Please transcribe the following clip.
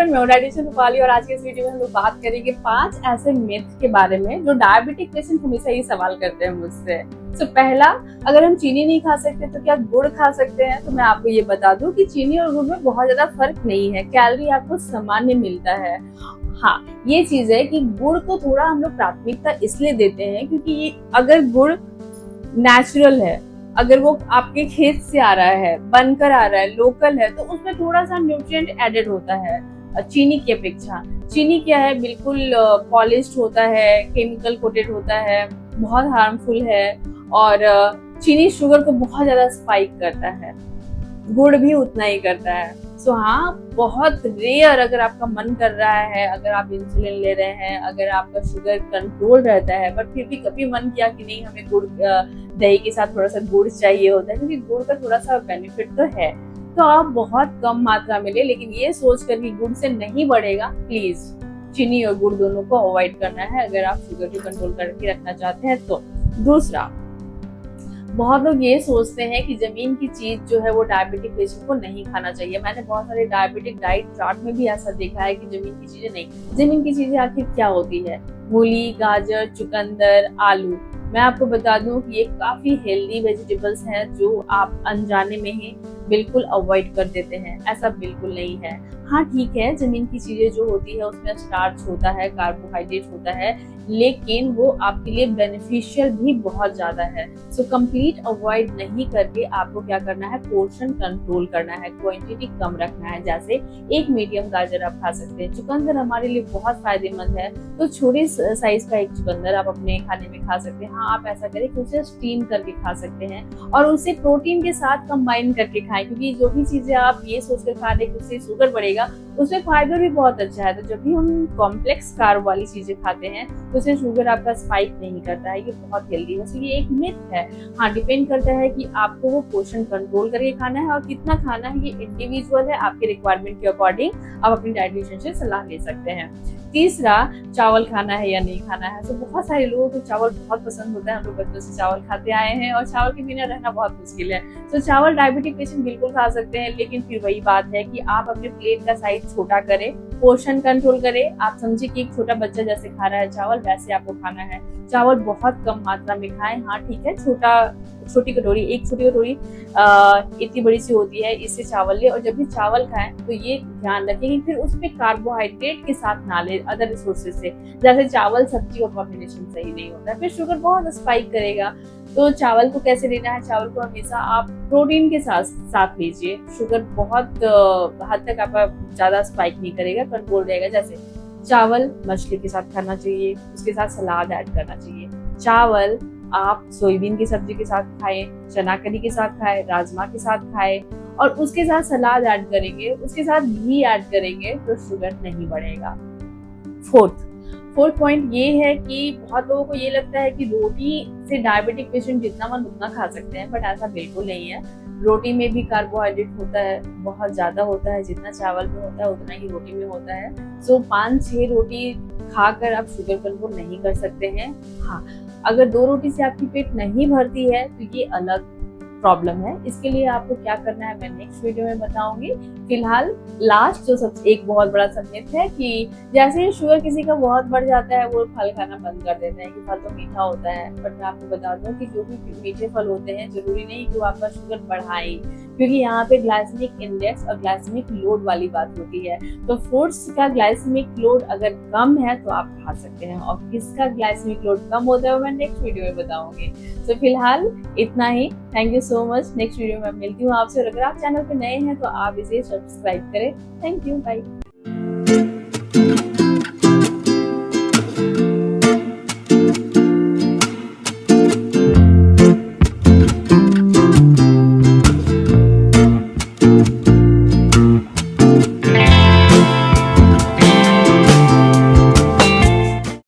Everyone, मैं dietitian Rupali और आज के इस वीडियो में हम लोग बात करेंगे 5 ऐसे मिथ के बारे में जो डायबिटिक पेशेंट हमेशा ये सवाल करते हैं मुझसे। तो पहला, अगर हम चीनी नहीं खा सकते तो क्या गुड़ खा सकते हैं? तो मैं आपको ये बता दूं कि चीनी और गुड़ में बहुत ज्यादा फर्क नहीं है, कैलोरी आपको सामान्य मिलता है। हाँ, ये चीज है कि गुड़ को थोड़ा हम लोग प्राथमिकता इसलिए देते हैं क्योंकि ये अगर गुड़ नेचुरल है, अगर वो आपके खेत से आ रहा है, बनकर आ रहा है, लोकल है, तो उसमें थोड़ा सा न्यूट्रिएंट एडेड होता है चीनी की अपेक्षा। चीनी क्या है, बिल्कुल पॉलिश्ड होता है, केमिकल कोटेड होता है, बहुत हार्मफुल है और चीनी शुगर को बहुत ज्यादा स्पाइक करता है, गुड़ भी उतना ही करता है। सो हाँ, बहुत रेयर अगर आपका मन कर रहा है, अगर आप इंसुलिन ले रहे हैं, अगर आपका शुगर कंट्रोल रहता है, पर फिर भी कभी मन किया कि नहीं हमें गुड़ दही के साथ थोड़ा सा गुड़ चाहिए होता है, क्योंकि गुड़ का थोड़ा सा बेनिफिट तो है, तो आप बहुत कम मात्रा में ले, लेकिन ये सोच कर कि गुड़ से नहीं बढ़ेगा, प्लीज चीनी और गुड़ दोनों को अवॉइड करना है अगर आप शुगर को कंट्रोल करके रखना चाहते हैं तो। दूसरा, बहुत लोग ये सोचते हैं कि जमीन की चीज जो है वो डायबिटिक पेशेंट को नहीं खाना चाहिए। मैंने बहुत सारे डायबिटिक डाइट चार्ट में भी ऐसा देखा है कि जमीन की चीजें नहीं। जमीन की चीजें आखिर क्या होती है? मूली, गाजर, चुकंदर, आलू। मैं आपको बता दूं कि ये काफी हेल्दी वेजिटेबल्स हैं जो आप अनजाने में ही बिल्कुल अवॉइड कर देते हैं। ऐसा बिल्कुल नहीं है। हाँ ठीक है, जमीन की चीजें जो होती है उसमें स्टार्च होता है, कार्बोहाइड्रेट होता है, लेकिन वो आपके लिए बेनिफिशियल भी बहुत ज्यादा है। सो कंप्लीट अवॉइड नहीं करके आपको क्या करना है, पोर्शन कंट्रोल करना है, क्वांटिटी कम रखना है। जैसे एक मीडियम गाजर आप खा सकते हैं। चुकंदर हमारे लिए बहुत फायदेमंद है, तो छोटे साइज का एक चुकंदर आप अपने खाने में खा सकते हैं। हाँ, आप ऐसा करें कि उसे स्टीम करके खा सकते हैं और उसे प्रोटीन के साथ कंबाइन करके खाएं, क्योंकि जो भी चीजें आप ये सोचकर खा रहे हैं कि उससे शुगर बढ़ेगा, उसमें फाइबर भी बहुत अच्छा है। तो जब भी हम कॉम्प्लेक्स कार्ब वाली चीजें खाते हैं तो उससे शुगर आपका स्पाइक नहीं करता है, ये बहुत हेल्दी है। तो ये एक मिथ है। हाँ, डिपेंड करता है कि आपको वो पोर्शन कंट्रोल करके खाना है और कितना खाना है, ये इंडिविजुअल है। आपके रिक्वायरमेंट के अकॉर्डिंग आप अपनी डाइटिशियन से सलाह ले सकते हैं। तीसरा, चावल खाना है या नहीं खाना है। तो बहुत सारे लोगों को चावल बहुत पसंद होता है, हम लोग बच्चों से चावल खाते आए हैं और चावल के बिना रहना बहुत मुश्किल है। तो चावल डायबिटिक पेशेंट बिल्कुल खा सकते हैं, लेकिन फिर वही बात है कि आप अपने प्लेट का साइज छोटा करें, पोर्शन कंट्रोल करें। आप समझिए कि एक छोटा बच्चा जैसे खा रहा है चावल, वैसे आपको खाना है। चावल बहुत कम मात्रा में खाएं। हाँ ठीक है, छोटी कटोरी, एक छोटी कटोरी इतनी बड़ी सी होती है, इससे चावल ले। और जब भी चावल खाएं तो ये ध्यान रखें कि फिर उसमें कार्बोहाइड्रेट के साथ ना ले अदर रिसोर्सेज से। जैसे चावल सब्जी का कॉम्बिनेशन सही नहीं होता है, फिर शुगर बहुत स्पाइक करेगा। तो चावल को कैसे लेना है? चावल को हमेशा आप प्रोटीन के साथ लीजिए। शुगर बहुत हद तक आपका ज्यादा स्पाइक नहीं करेगा, कंट्रोल रहेगा। जैसे चावल मछली के साथ खाना चाहिए, उसके साथ सलाद ऐड करना चाहिए। चावल आप सोयाबीन की सब्जी के साथ खाएं, चना करी के साथ खाएं, राजमा के साथ खाएं और उसके साथ सलाद ऐड करेंगे, उसके साथ घी ऐड करेंगे तो शुगर नहीं बढ़ेगा। फोर्थ पॉइंट ये है कि बहुत लोगों को ये लगता है कि रोटी से डायबिटिक पेशेंट जितना मन उतना खा सकते हैं, बट ऐसा बिल्कुल नहीं है। रोटी में भी कार्बोहाइड्रेट होता है, बहुत ज्यादा होता है। जितना चावल में होता है उतना ही रोटी में होता है। सो 5-6 रोटी खाकर आप शुगर कंट्रोल नहीं कर सकते हैं। हाँ, अगर 2 रोटी से आपकी पेट नहीं भरती है तो ये अलग प्रॉब्लम है। इसके लिए आपको क्या करना है मैं नेक्स्ट वीडियो में बताऊंगी। फिलहाल लास्ट जो एक बहुत बड़ा मिथ है कि जैसे ही शुगर किसी का बहुत बढ़ जाता है वो फल खाना बंद कर देते हैं कि फल तो मीठा होता है। बट मैं आपको बता दूं कि जो भी मीठे फल होते हैं जरूरी नहीं कि वो आपका शुगर बढ़ाएं, क्योंकि यहाँ पे ग्लाइसेमिक इंडेक्स और ग्लाइसेमिक लोड वाली बात होती है। तो फ्रूट्स का ग्लाइसेमिक लोड अगर कम है तो आप खा सकते हैं, और किसका ग्लाइसेमिक लोड कम होता है वो मैं नेक्स्ट वीडियो में बताऊंगी। तो फिलहाल इतना ही। Thank you so much. Next video में मिलती हूँ आपसे, और अगर आप चैनल पे नए हैं तो आप इसे सब्सक्राइब करें। Thank you, bye.